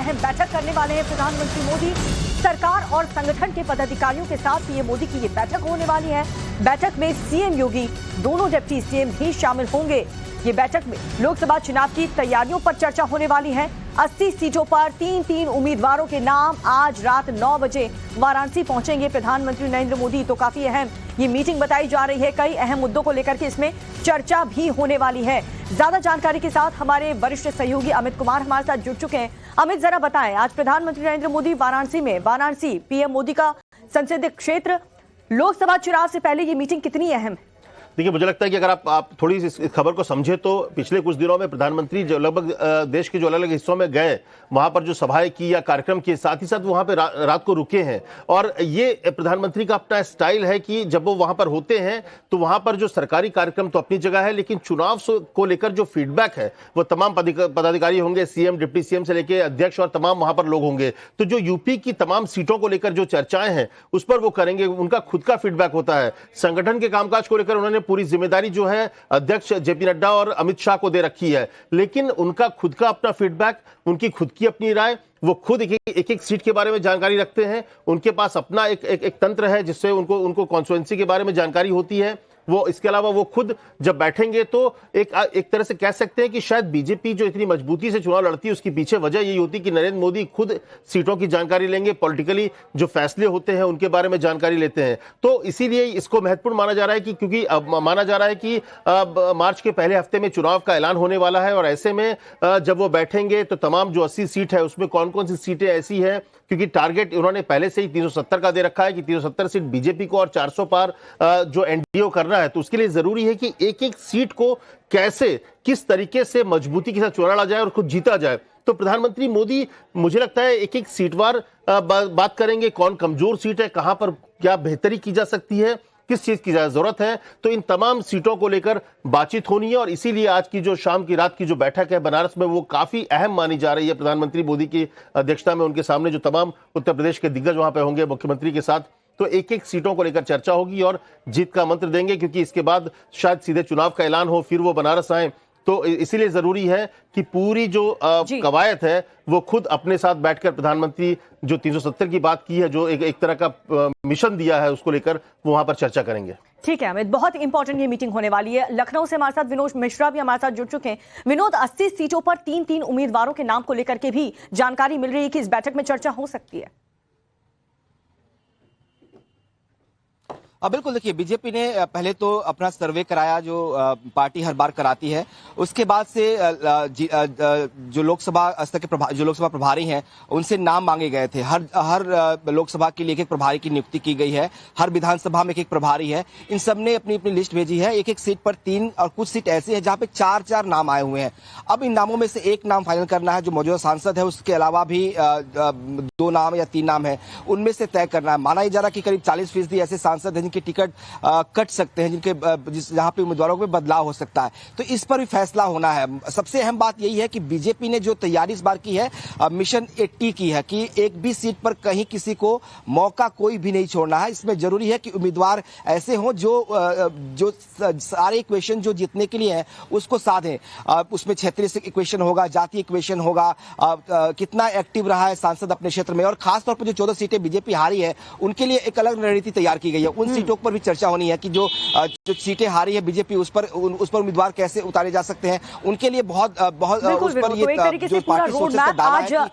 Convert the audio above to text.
अहम बैठक करने वाले हैं प्रधानमंत्री मोदी। सरकार और संगठन के पदाधिकारियों के साथ पीएम मोदी की ये बैठक होने वाली है। बैठक में सीएम योगी, दोनों डिप्टी सीएम भी शामिल होंगे। ये बैठक में लोकसभा चुनाव की तैयारियों पर चर्चा होने वाली है। 80 सीटों पर 3-3 उम्मीदवारों के नाम आज रात 9 बजे वाराणसी पहुंचेंगे प्रधानमंत्री नरेंद्र मोदी। तो काफी अहम ये मीटिंग बताई जा रही है। कई अहम मुद्दों को लेकर के इसमें चर्चा भी होने वाली है। ज्यादा जानकारी के साथ हमारे वरिष्ठ सहयोगी अमित कुमार हमारे साथ जुड़ चुके हैं। अमित, जरा बताएं, आज प्रधानमंत्री नरेंद्र मोदी वाराणसी पीएम मोदी का संसदीय क्षेत्र, लोकसभा चुनाव से पहले ये मीटिंग कितनी अहम है? देखिए, मुझे लगता है कि अगर आप थोड़ी इस खबर को समझे तो पिछले कुछ दिनों में प्रधानमंत्री जो लगभग देश के जो अलग अलग हिस्सों में गए, वहां पर जो सभाएं की या कार्यक्रम किए, साथ ही साथ वहां पर रात को रुके हैं। और ये प्रधानमंत्री का अपना स्टाइल है कि जब वो वहां पर होते हैं तो वहां पर जो सरकारी कार्यक्रम तो अपनी जगह है, लेकिन चुनाव को लेकर जो फीडबैक है वो तमाम पदाधिकारी होंगे, सीएम, डिप्टी सीएम से लेकर अध्यक्ष और तमाम वहां पर लोग होंगे। तो जो यूपी की तमाम सीटों को लेकर जो चर्चाएं हैं उस पर वो करेंगे। उनका खुद का फीडबैक होता है। संगठन के कामकाज को लेकर उन्होंने पूरी जिम्मेदारी जो है अध्यक्ष जेपी नड्डा और अमित शाह को दे रखी है, लेकिन उनका खुद का अपना फीडबैक, उनकी खुद की अपनी राय, वो खुद एक सीट के बारे में जानकारी रखते हैं। उनके पास अपना एक तंत्र है जिससे उनको कॉन्स्टिट्यूएंसी के बारे में जानकारी होती है। वो इसके अलावा वो खुद जब बैठेंगे तो एक तरह से कह सकते हैं कि शायद बीजेपी जो इतनी मजबूती से चुनाव लड़ती है उसके पीछे वजह यही होती है कि नरेंद्र मोदी खुद सीटों की जानकारी लेंगे, पॉलिटिकली जो फैसले होते हैं उनके बारे में जानकारी लेते हैं। तो इसीलिए इसको महत्वपूर्ण माना जा रहा है कि क्योंकि माना जा रहा है कि मार्च के पहले हफ्ते में चुनाव का ऐलान होने वाला है। और ऐसे में जब वो बैठेंगे तो तमाम जो 80 सीट है उसमें कौन कौन सी सीटें ऐसी हैं, क्योंकि टारगेट उन्होंने पहले से ही 370 का दे रखा है कि 370 सीट बीजेपी को और 400 पार जो एनडीए करना है। तो उसके लिए जरूरी है कि एक एक सीट को कैसे, किस तरीके से मजबूती के साथ चुना लड़ा जाए और खुद जीता जाए। तो प्रधानमंत्री मोदी, मुझे लगता है, एक एक सीटवार बात करेंगे, कौन कमजोर सीट है, कहां पर क्या बेहतरी की जा सकती है, किस चीज की जरूरत है। तो इन तमाम सीटों को लेकर बातचीत होनी है। और इसीलिए आज की जो शाम की रात की जो बैठक है बनारस में वो काफी अहम मानी जा रही है। प्रधानमंत्री मोदी की अध्यक्षता में उनके सामने जो तमाम उत्तर प्रदेश के दिग्गज वहां पे होंगे मुख्यमंत्री के साथ, तो एक एक सीटों को लेकर चर्चा होगी और जीत का मंत्र देंगे, क्योंकि इसके बाद शायद सीधे चुनाव का ऐलान हो, फिर वो बनारस आए। तो इसीलिए जरूरी है कि पूरी जो कवायद है वो खुद अपने साथ बैठकर प्रधानमंत्री जो 370 की बात की है, जो एक तरह का मिशन दिया है, उसको लेकर वो वहां पर चर्चा करेंगे। ठीक है अमित, बहुत इंपॉर्टेंट ये मीटिंग होने वाली है। लखनऊ से हमारे साथ विनोद मिश्रा भी हमारे साथ जुड़ चुके हैं। विनोद, 80 सीटों पर 3-3 उम्मीदवारों के नाम को लेकर के भी जानकारी मिल रही है कि इस बैठक में चर्चा हो सकती है। बिल्कुल, देखिए, बीजेपी ने पहले तो अपना सर्वे कराया जो पार्टी हर बार कराती है। उसके बाद से जो लोकसभा स्तर के जो लोकसभा प्रभारी हैं उनसे नाम मांगे गए थे। हर लोकसभा के लिए एक प्रभारी की नियुक्ति की गई है। हर विधानसभा में एक प्रभारी है। इन सब ने अपनी अपनी लिस्ट भेजी है। एक एक सीट पर 3 और कुछ सीट ऐसी है जहां पे 4-4 नाम आए हुए हैं। अब इन नामों में से एक नाम फाइनल करना है जो मौजूदा सांसद है, उसके अलावा भी 2 नाम या 3 नाम है, उनमें से तय करना है। माना ही जा रहा कि करीब 40% ऐसे सांसद हैं जिनके टिकट कट सकते हैं, जहां पे उम्मीदवारों में बदलाव हो सकता है। तो इस पर भी फैसला होना है। सबसे अहम बात यही है कि बीजेपी ने जो तैयारी इस बार की है मिशन 80 की है कि एक भी सीट पर कहीं किसी को मौका कोई भी नहीं छोड़ना है। इसमें जरूरी है कि उम्मीदवार ऐसे हों जो सारे इक्वेशन जो जीतने के लिए हैं उसको साधें। उसमें क्षेत्रीय इक्वेशन होगा, जातीय इक्वेशन होगा, कितना एक्टिव रहा है सांसद अपने क्षेत्र में, और खासतौर पर जो 14 सीटें बीजेपी हारी है उनके लिए एक अलग रणनीति तैयार की गई है। उन सीटों पर भी चर्चा होनी है कि जो सीटें हारी है बीजेपी, उस पर उम्मीदवार कैसे उतारे जा सकते हैं। उनके लिए बहुत उस पर ये जो पार्टी सोच है